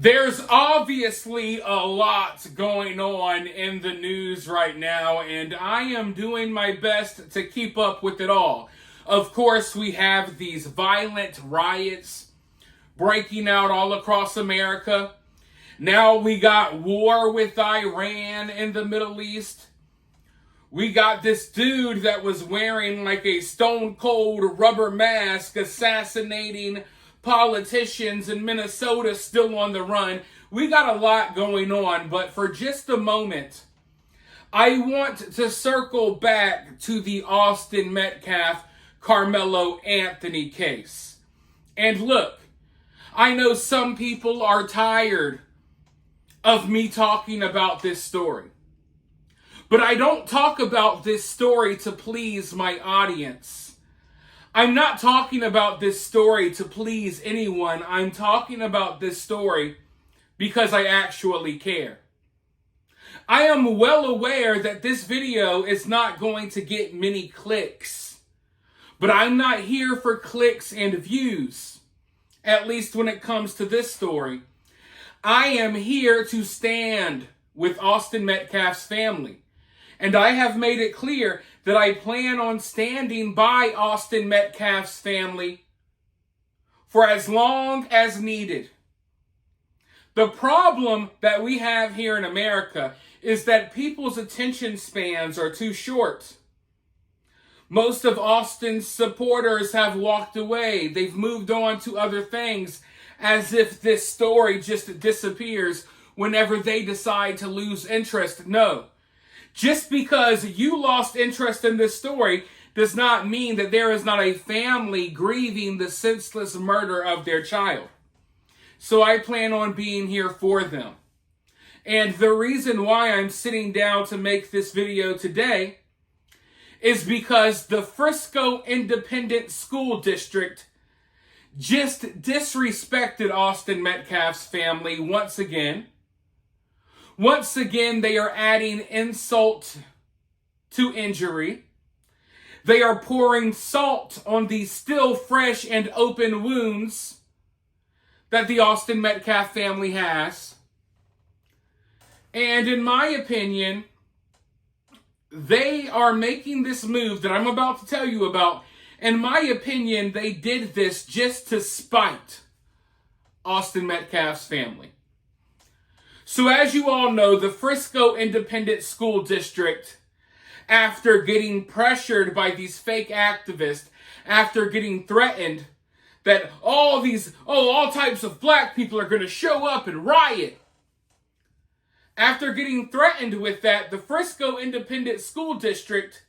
There's obviously a lot going on in the news right now, and I am doing my best to keep up with it all. Of course, we have these violent riots breaking out all across America. Now we got war with Iran in the Middle East. We got this dude that was wearing like a stone cold rubber mask assassinating politicians in Minnesota still on the run. We got a lot going on, but for just a moment, I want to circle back to the Austin Metcalf, Karmelo Anthony case. And look, I know some people are tired of me talking about this story, but I don't talk about this story to please my audience. I'm not talking about this story to please anyone. I'm talking about this story because I actually care. I am well aware that this video is not going to get many clicks, but I'm not here for clicks and views, at least when it comes to this story. I am here to stand with Austin Metcalf's family. And I have made it clear that I plan on standing by Austin Metcalf's family for as long as needed. The problem that we have here in America is that people's attention spans are too short. Most of Austin's supporters have walked away. They've moved on to other things, as if this story just disappears whenever they decide to lose interest. No. Just because you lost interest in this story does not mean that there is not a family grieving the senseless murder of their child. So I plan on being here for them. And the reason why I'm sitting down to make this video today is because the Frisco Independent School District just disrespected Austin Metcalf's family once again. Once again, they are adding insult to injury. They are pouring salt on the still fresh and open wounds that the Austin Metcalf family has. And in my opinion, they are making this move that I'm about to tell you about. In my opinion, they did this just to spite Austin Metcalf's family. So as you all know, the Frisco Independent School District, after getting pressured by these fake activists, after getting threatened that all types of black people are going to show up and riot, after getting threatened with that, the Frisco Independent School District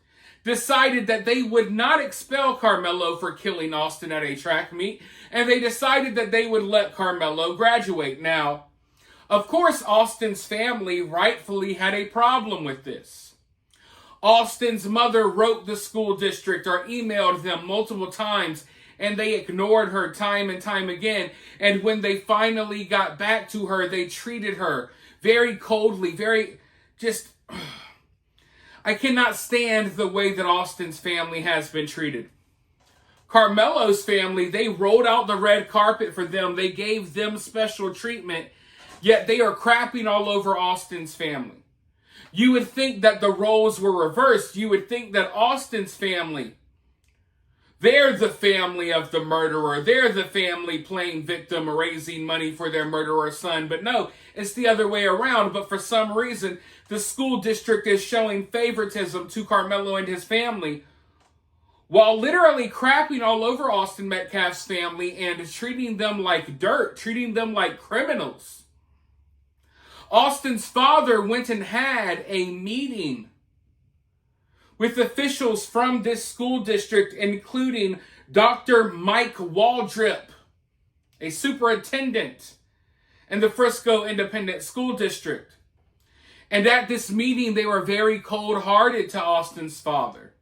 decided that they would not expel Karmelo for killing Austin at a track meet, and they decided that they would let Karmelo graduate. Now, of course, Austin's family rightfully had a problem with this. Austin's mother wrote the school district or emailed them multiple times, and they ignored her time and time again. And when they finally got back to her, they treated her very coldly, I cannot stand the way that Austin's family has been treated. Karmelo's family, they rolled out the red carpet for them. They gave them special treatment. Yet they are crapping all over Austin's family. You would think that the roles were reversed. You would think that Austin's family, they're the family of the murderer. They're the family playing victim or raising money for their murderer son. But no, it's the other way around. But for some reason, the school district is showing favoritism to Karmelo and his family, while literally crapping all over Austin Metcalf's family and treating them like dirt, treating them like criminals. Austin's father went and had a meeting with officials from this school district, including Dr. Mike Waldrip, a superintendent in the Frisco Independent School District. And at this meeting, they were very cold-hearted to Austin's father.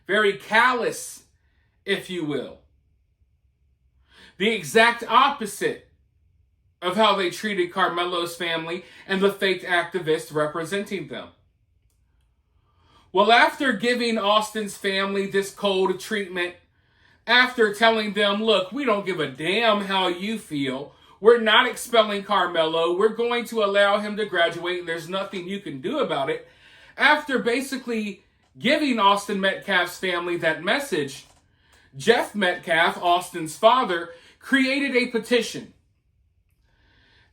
Very callous, if you will. The exact opposite of how they treated Karmelo's family and the fake activists representing them. Well, after giving Austin's family this cold treatment, after telling them, look, we don't give a damn how you feel. we're not expelling Karmelo. We're going to allow him to graduate, and there's nothing you can do about it. After basically giving Austin Metcalf's family that message, Jeff Metcalf, Austin's father, created a petition.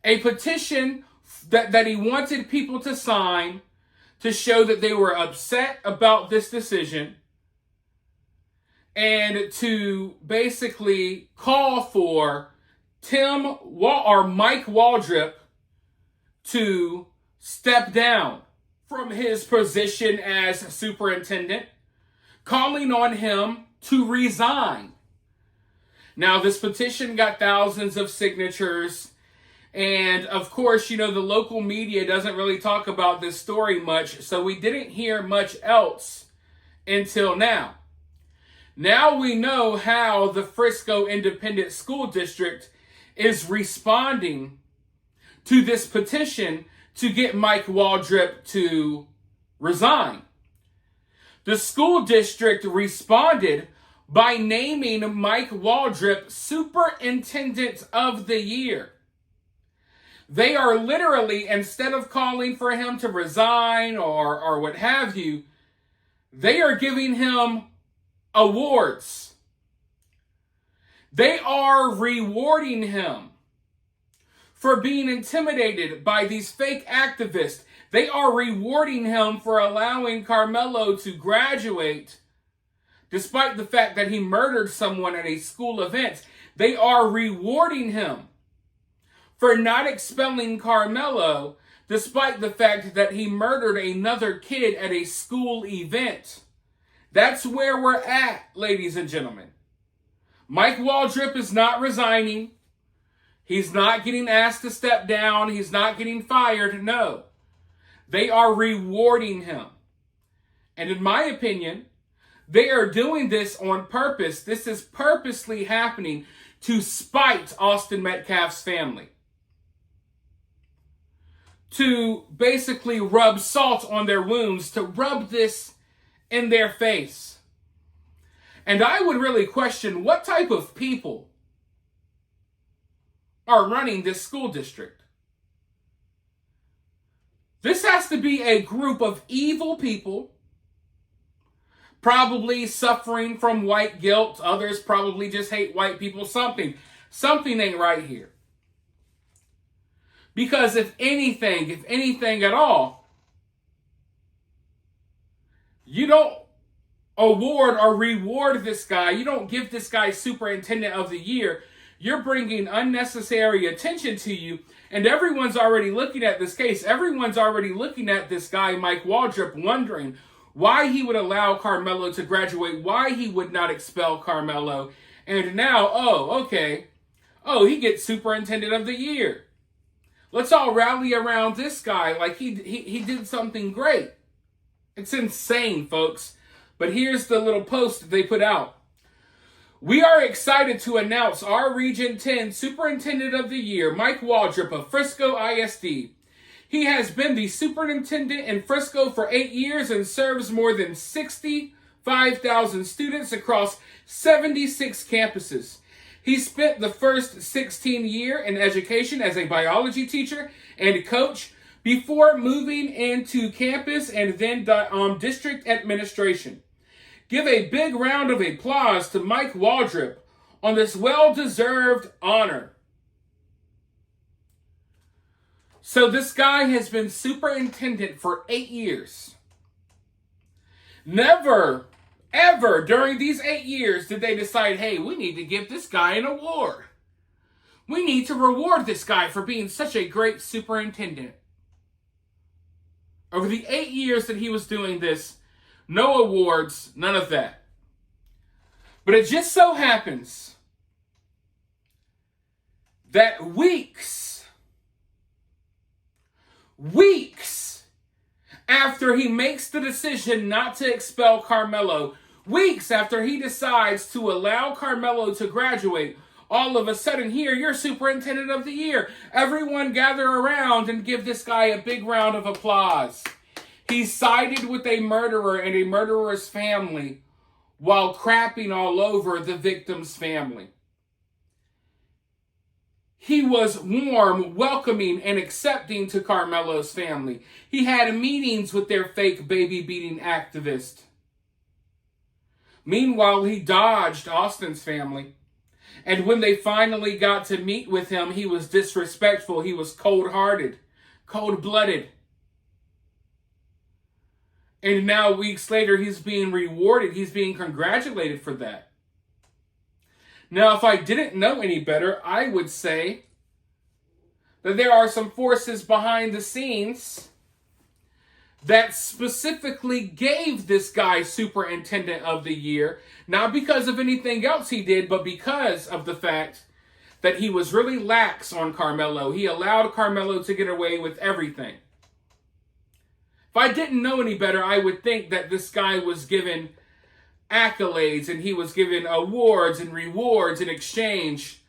A petition that he wanted people to sign to show that they were upset about this decision and to basically call for Mike Waldrop to step down from his position as superintendent, calling on him to resign. Now, this petition got thousands of signatures, and of course, the local media doesn't really talk about this story much, so we didn't hear much else until now. Now we know how the Frisco Independent School District is responding to this petition to get Mike Waldrop to resign. The school district responded by naming Mike Waldrop Superintendent of the Year. They are literally, instead of calling for him to resign or what have you, they are giving him awards. They are rewarding him for being intimidated by these fake activists. They are rewarding him for allowing Karmelo to graduate despite the fact that he murdered someone at a school event. They are rewarding him for not expelling Karmelo despite the fact that he murdered another kid at a school event. That's where we're at, ladies and gentlemen. Mike Waldrop is not resigning. He's not getting asked to step down. He's not getting fired. No. They are rewarding him. And in my opinion, they are doing this on purpose. This is purposely happening to spite Austin Metcalf's family. To basically rub salt on their wounds, to rub this in their face. And I would really question what type of people are running this school district. This has to be a group of evil people, probably suffering from white guilt. Others probably just hate white people. Something ain't right here. Because if anything at all, you don't award or reward this guy. You don't give this guy Superintendent of the Year. You're bringing unnecessary attention to you, and everyone's already looking at this case. Everyone's already looking at this guy, Mike Waldrop, wondering why he would allow Karmelo to graduate, why he would not expel Karmelo, and now, he gets Superintendent of the Year. Let's all rally around this guy like he did something great. It's insane, folks. But here's the little post they put out. We are excited to announce our Region 10 Superintendent of the Year, Mike Waldrop of Frisco ISD. He has been the superintendent in Frisco for 8 years and serves more than 65,000 students across 76 campuses. He spent the first 16 years in education as a biology teacher and coach before moving into campus and then district administration. Give a big round of applause to Mike Waldrop on this well-deserved honor. So this guy has been superintendent for 8 years. Never, ever during these 8 years did they decide, hey, we need to give this guy an award. We need to reward this guy for being such a great superintendent. Over the 8 years that he was doing this, no awards, none of that. But it just so happens that weeks after he makes the decision not to expel Karmelo, weeks after he decides to allow Karmelo to graduate, all of a sudden, here, you're Superintendent of the Year. Everyone gather around and give this guy a big round of applause. He sided with a murderer and a murderer's family while crapping all over the victim's family. He was warm, welcoming, and accepting to Karmelo's family. He had meetings with their fake baby-beating activist. Meanwhile, he dodged Austin's family. And when they finally got to meet with him, he was disrespectful. He was cold-hearted, cold-blooded. And now, weeks later, he's being rewarded. He's being congratulated for that. Now, if I didn't know any better, I would say that there are some forces behind the scenes that specifically gave this guy Superintendent of the Year, not because of anything else he did, but because of the fact that he was really lax on Karmelo. He allowed Karmelo to get away with everything. If I didn't know any better, I would think that this guy was given accolades and he was given awards and rewards in exchange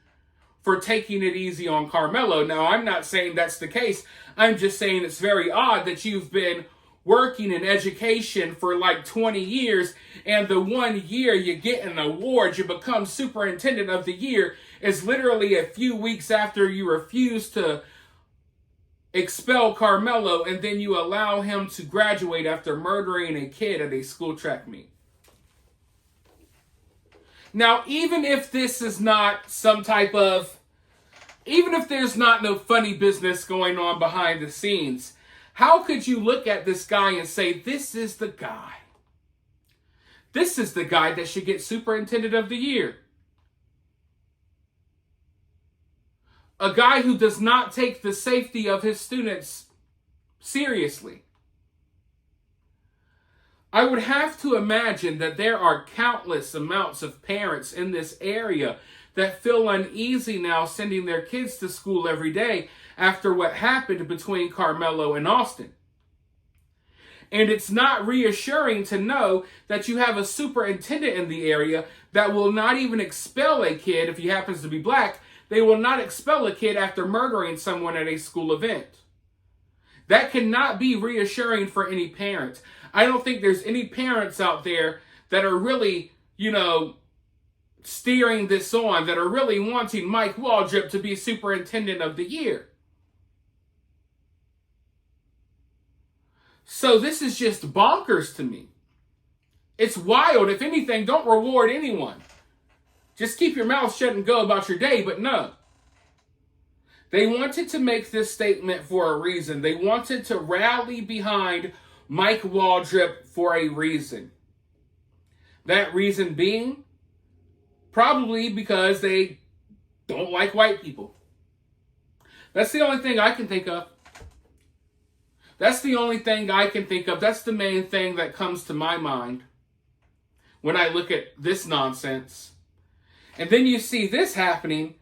for taking it easy on Karmelo. Now, I'm not saying that's the case. I'm just saying it's very odd that you've been working in education for like 20 years, and the 1 year you get an award, you become Superintendent of the Year, is literally a few weeks after you refuse to expel Karmelo, and then you allow him to graduate after murdering a kid at a school track meet. Now, even if this is not some type of, even if there's not no funny business going on behind the scenes, how could you look at this guy and say, this is the guy? This is the guy that should get Superintendent of the Year. A guy who does not take the safety of his students seriously. I would have to imagine that there are countless amounts of parents in this area that feel uneasy now sending their kids to school every day after what happened between Karmelo and Austin. And it's not reassuring to know that you have a superintendent in the area that will not even expel a kid if he happens to be black. They will not expel a kid after murdering someone at a school event. That cannot be reassuring for any parent. I don't think there's any parents out there that are really, steering this on, that are really wanting Mike Waldrop to be Superintendent of the Year. So this is just bonkers to me. It's wild. If anything, don't reward anyone. Just keep your mouth shut and go about your day, but no. They wanted to make this statement for a reason. They wanted to rally behind Mike Waldrop for a reason. That reason being, probably because they don't like white people. That's the only thing I can think of. That's the only thing I can think of. That's the main thing that comes to my mind when I look at this nonsense. And then you see this happening,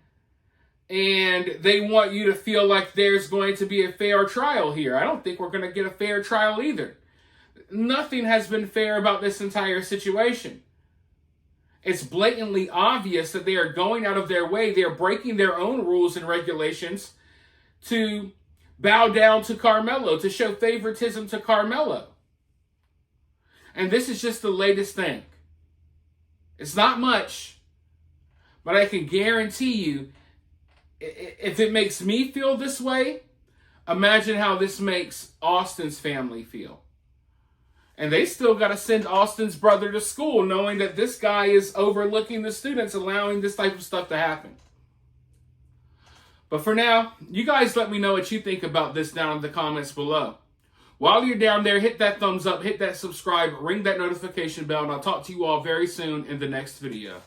and they want you to feel like there's going to be a fair trial here. I don't think we're going to get a fair trial either. Nothing has been fair about this entire situation. It's blatantly obvious that they are going out of their way. They're breaking their own rules and regulations to bow down to Karmelo, to show favoritism to Karmelo. And this is just the latest thing. It's not much, but I can guarantee you, if it makes me feel this way, imagine how this makes Austin's family feel. And they still got to send Austin's brother to school knowing that this guy is overlooking the students, allowing this type of stuff to happen. But for now, you guys let me know what you think about this down in the comments below. While you're down there, hit that thumbs up, hit that subscribe, ring that notification bell, and I'll talk to you all very soon in the next video.